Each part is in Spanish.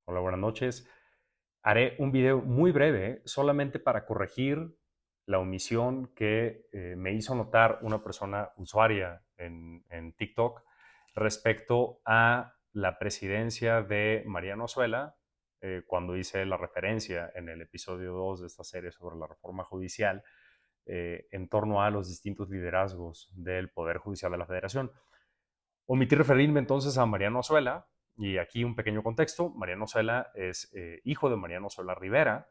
Hola, buenas noches. Haré un video muy breve solamente para corregir la omisión que me hizo notar una persona usuaria en TikTok respecto a la presidencia de Mariano Azuela cuando hice la referencia en el episodio 2 de esta serie sobre la reforma judicial en torno a los distintos liderazgos del Poder Judicial de la Federación. Omití referirme entonces a Mariano Azuela, y aquí un pequeño contexto. Mariano Azuela es hijo de Mariano Azuela Rivera,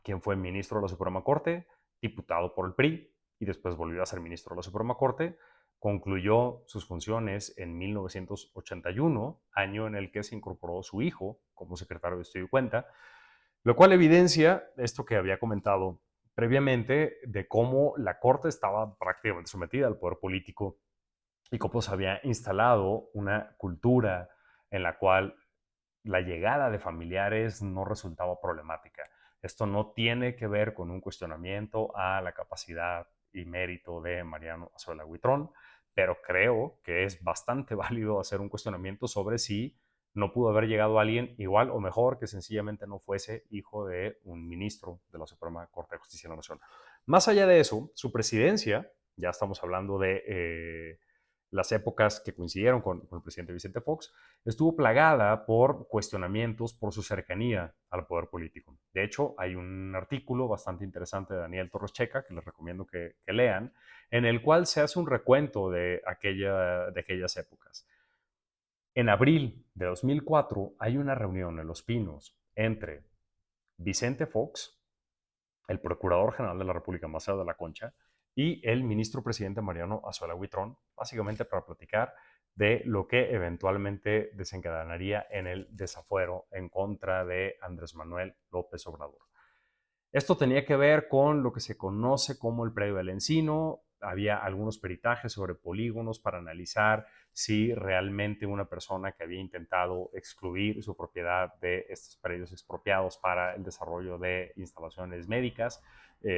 quien fue ministro de la Suprema Corte, diputado por el PRI, y después volvió a ser ministro de la Suprema Corte. Concluyó sus funciones en 1981, año en el que se incorporó su hijo como secretario de Estudio y Cuenta, lo cual evidencia esto que había comentado previamente de cómo la Corte estaba prácticamente sometida al poder político y cómo se había instalado una cultura en la cual la llegada de familiares no resultaba problemática. Esto no tiene que ver con un cuestionamiento a la capacidad y mérito de Mariano Azuela Huitrón, pero creo que es bastante válido hacer un cuestionamiento sobre si no pudo haber llegado alguien igual o mejor que sencillamente no fuese hijo de un ministro de la Suprema Corte de Justicia de la Nación. Más allá de eso, su presidencia, ya estamos hablando de las épocas que coincidieron con el presidente Vicente Fox, estuvo plagada por cuestionamientos por su cercanía al poder político. De hecho, hay un artículo bastante interesante de Daniel Torres Checa, que les recomiendo que lean, en el cual se hace un recuento de aquellas épocas. En abril de 2004 hay una reunión en Los Pinos entre Vicente Fox, el Procurador General de la República, Maceo de la Concha, y el ministro presidente Mariano Azuela Huitrón, básicamente para platicar de lo que eventualmente desencadenaría en el desafuero en contra de Andrés Manuel López Obrador. Esto tenía que ver con lo que se conoce como el predio del Encino. Había algunos peritajes sobre polígonos para analizar si realmente una persona que había intentado excluir su propiedad de estos predios expropiados para el desarrollo de instalaciones médicas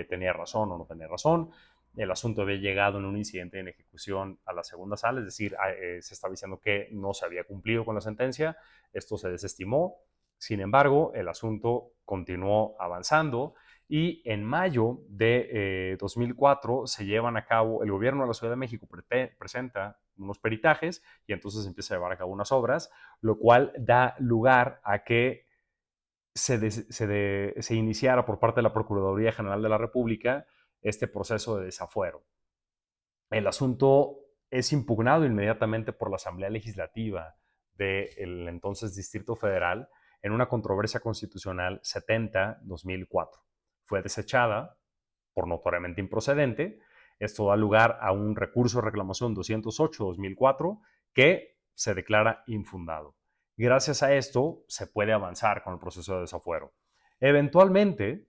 tenía razón o no tenía razón. El asunto había llegado en un incidente en ejecución a la segunda sala, es decir, se estaba diciendo que no se había cumplido con la sentencia. Esto se desestimó. Sin embargo, el asunto continuó avanzando y en mayo de 2004 se llevan a cabo, el gobierno de la Ciudad de México presenta unos peritajes y entonces empieza a llevar a cabo unas obras, lo cual da lugar a que se iniciara por parte de la Procuraduría General de la República este proceso de desafuero. El asunto es impugnado inmediatamente por la Asamblea Legislativa del entonces Distrito Federal en una controversia constitucional 70-2004. Fue desechada por notoriamente improcedente. Esto da lugar a un recurso de reclamación 208-2004 que se declara infundado. Gracias a esto se puede avanzar con el proceso de desafuero. Eventualmente,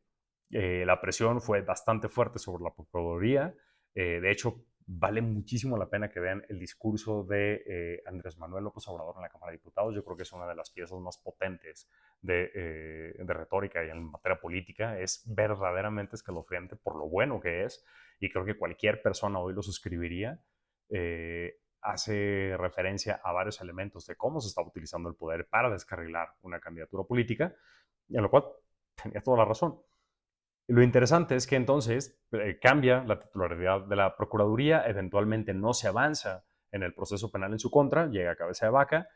la presión fue bastante fuerte sobre la Procuraduría. De hecho, vale muchísimo la pena que vean el discurso de Andrés Manuel López Obrador en la Cámara de Diputados. Yo creo que es una de las piezas más potentes de retórica y en materia política. Es verdaderamente escalofriante por lo bueno que es y creo que cualquier persona hoy lo suscribiría. Hace referencia a varios elementos de cómo se está utilizando el poder para descarrilar una candidatura política, en lo cual tenía toda la razón. Lo interesante es que entonces cambia la titularidad de la Procuraduría, eventualmente no se avanza en el proceso penal en su contra, llega a cabeza de vaca,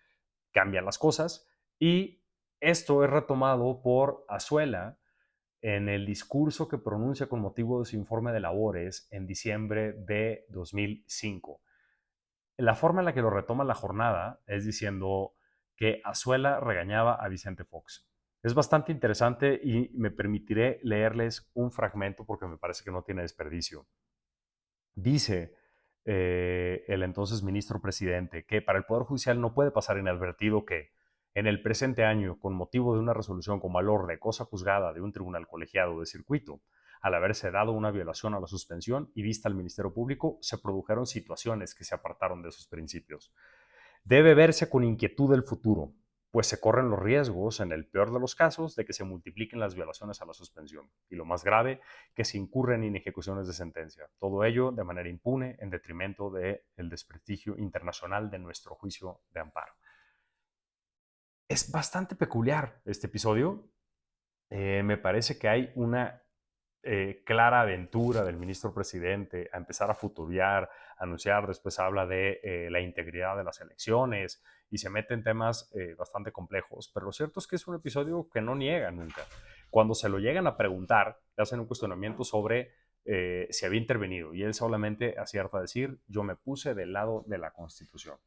cambian las cosas y esto es retomado por Azuela en el discurso que pronuncia con motivo de su informe de labores en diciembre de 2005. La forma en la que lo retoma la jornada es diciendo que Azuela regañaba a Vicente Fox. Es bastante interesante y me permitiré leerles un fragmento porque me parece que no tiene desperdicio. Dice el entonces ministro presidente que para el Poder Judicial no puede pasar inadvertido que en el presente año, con motivo de una resolución con valor de cosa juzgada de un tribunal colegiado de circuito, al haberse dado una violación a la suspensión y vista al Ministerio Público, se produjeron situaciones que se apartaron de esos principios. Debe verse con inquietud el futuro, pues se corren los riesgos, en el peor de los casos, de que se multipliquen las violaciones a la suspensión y, lo más grave, que se incurren en ejecuciones de sentencia. Todo ello de manera impune, en detrimento del desprestigio internacional de nuestro juicio de amparo. Es bastante peculiar este episodio. Me parece que hay una clara aventura del ministro presidente a empezar a futuriar, a anunciar, después habla de la integridad de las elecciones y se mete en temas bastante complejos, pero lo cierto es que es un episodio que no niega nunca. Cuando se lo llegan a preguntar, le hacen un cuestionamiento sobre si había intervenido y él solamente acierta a decir, yo me puse del lado de la Constitución.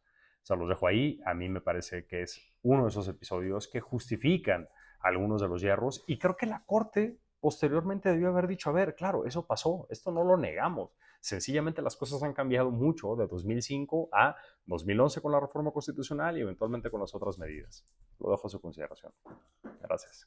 O sea, los dejo ahí. A mí me parece que es uno de esos episodios que justifican algunos de los hierros y creo que la Corte posteriormente debió haber dicho, a ver, claro, eso pasó, esto no lo negamos. Sencillamente las cosas han cambiado mucho de 2005 a 2011 con la reforma constitucional y eventualmente con las otras medidas. Lo dejo a su consideración. Gracias.